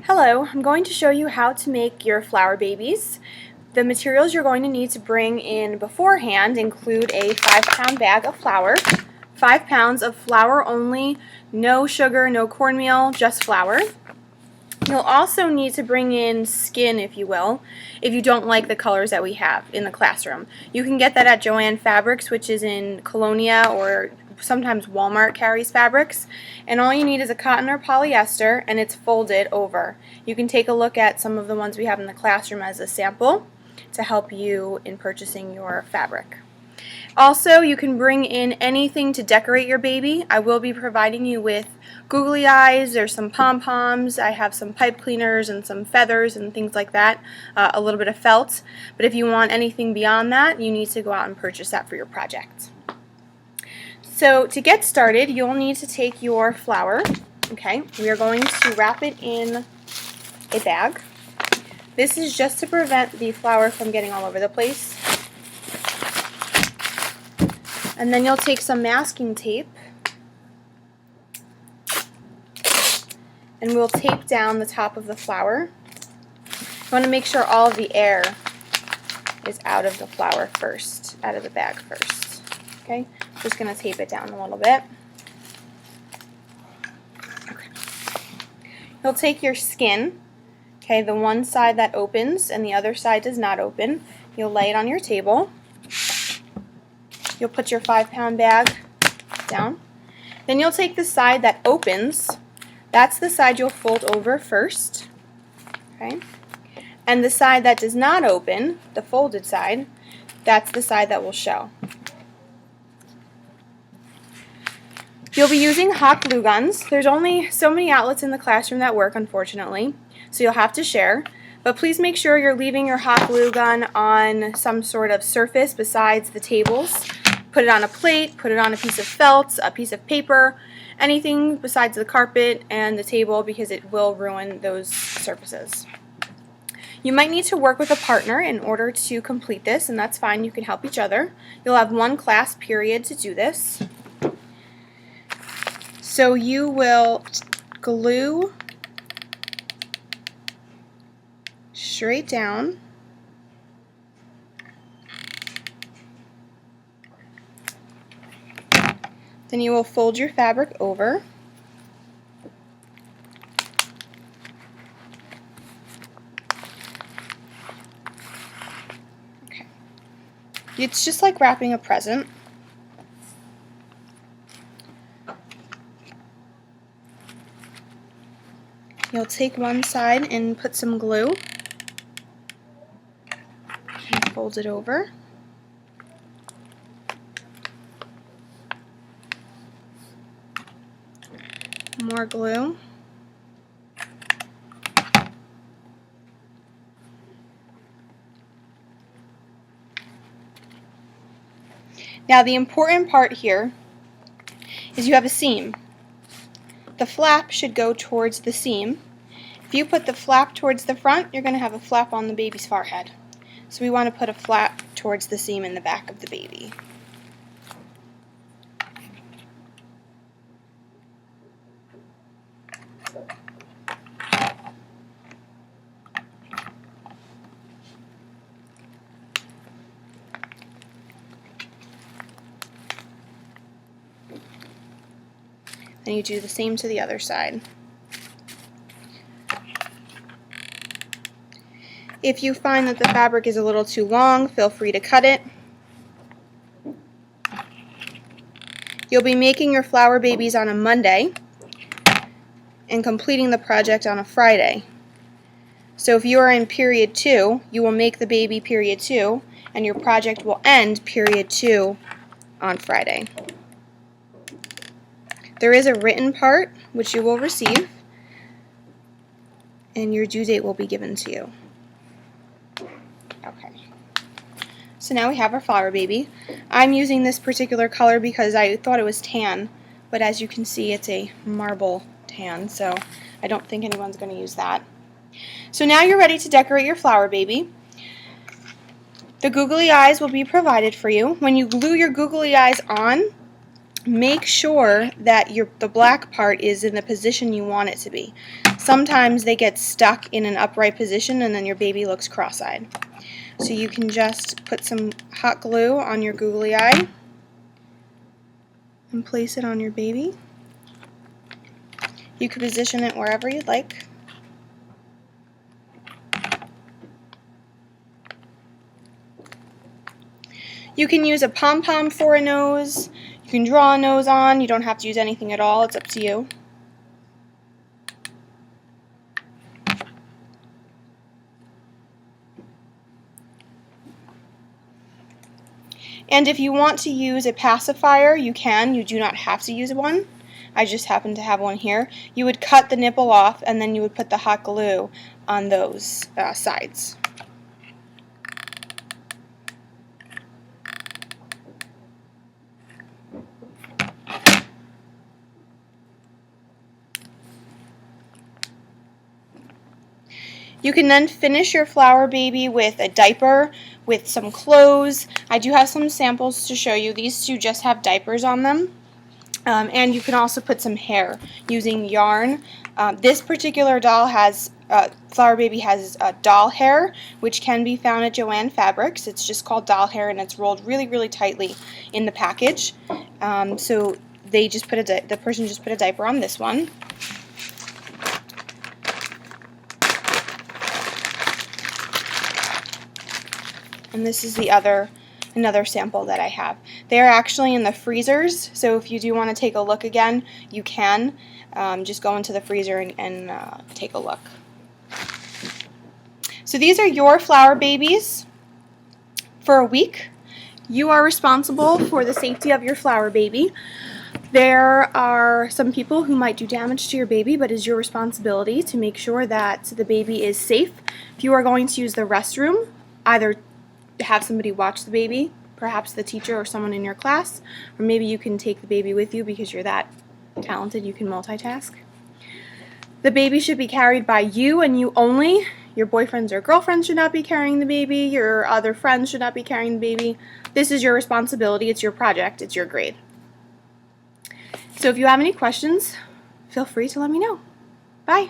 Hello, I'm going to show you how to make your flower babies. The materials you're going to need to bring in beforehand include a 5-pound bag of flour, 5 pounds of flour only, no sugar, no cornmeal, just flour. You'll also need to bring in skin, if you will, if you don't like the colors that we have in the classroom. You can get that at Joann Fabrics, which is in Colonia, or sometimes Walmart carries fabrics. And all you need is a cotton or polyester, and it's folded over. You can take a look at some of the ones we have in the classroom as a sample to help you in purchasing your fabric. Also, you can bring in anything to decorate your baby. I will be providing you with googly eyes, there's some pom-poms, I have some pipe cleaners and some feathers and things like that, a little bit of felt. But if you want anything beyond that, you need to go out and purchase that for your project. So to get started, you'll need to take your flour, okay? We are going to wrap it in a bag. This is just to prevent the flour from getting all over the place. And then you'll take some masking tape and we'll tape down the top of the flour. You want to make sure all of the air is out of the flour first, out of the bag first. Okay, just going to tape it down a little bit. Okay. You'll take your skin, okay, the one side that opens and the other side does not open. You'll lay it on your table. You'll put your 5-pound bag down. Then you'll take the side that opens. That's the side you'll fold over first. Okay? And the side that does not open, the folded side, that's the side that will show. You'll be using hot glue guns. There's only so many outlets in the classroom that work, unfortunately, so you'll have to share. But please make sure you're leaving your hot glue gun on some sort of surface besides the tables. Put it on a plate, put it on a piece of felt, a piece of paper, anything besides the carpet and the table, because it will ruin those surfaces. You might need to work with a partner in order to complete this, and that's fine. You can help each other. You'll have one class period to do this. So you will glue straight down. Then you will fold your fabric over. Okay. It's just like wrapping a present. You'll take one side and put some glue and fold it over. More glue. Now the important part here is you have a seam. The flap should go towards the seam. If you put the flap towards the front, you're going to have a flap on the baby's forehead. So we want to put a flap towards the seam in the back of the baby. And you do the same to the other side. If you find that the fabric is a little too long, feel free to cut it. You'll be making your flower babies on a Monday and completing the project on a Friday. So if you are in period 2, you will make the baby period 2, and your project will end period 2 on Friday. There is a written part which you will receive, and your due date will be given to you. Okay. So now we have our flower baby. I'm using this particular color because I thought it was tan, but as you can see it's a marble tan, so I don't think anyone's going to use that. So now you're ready to decorate your flower baby. The googly eyes will be provided for you. When you glue your googly eyes on, make sure that the black part is in the position you want it to be. Sometimes they get stuck in an upright position and then your baby looks cross-eyed. So you can just put some hot glue on your googly eye and place it on your baby. You can position it wherever you'd like. You can use a pom-pom for a nose. You can draw a nose on. You don't have to use anything at all. It's up to you. And if you want to use a pacifier, you can. You do not have to use one. I just happen to have one here. You would cut the nipple off and then you would put the hot glue on those sides. You can then finish your flower baby with a diaper, with some clothes. I do have some samples to show you. These two just have diapers on them. And you can also put some hair using yarn. This particular doll has, flower baby has doll hair, which can be found at Joann Fabrics. It's just called doll hair and it's rolled really, really tightly in the package. So they just put the person just put a diaper on this one. And this is another sample that I have. They're actually in the freezers, so if you do want to take a look again, you can. Just go into the freezer and take a look. So these are your flower babies for a week. You are responsible for the safety of your flower baby. There are some people who might do damage to your baby, but it's your responsibility to make sure that the baby is safe. If you are going to use the restroom, either have somebody watch the baby, perhaps the teacher or someone in your class, or maybe you can take the baby with you because you're that talented, you can multitask. The baby should be carried by you and you only. Your boyfriends or girlfriends should not be carrying the baby. Your other friends should not be carrying the baby. This is your responsibility. It's your project. It's your grade. So if you have any questions, feel free to let me know. Bye.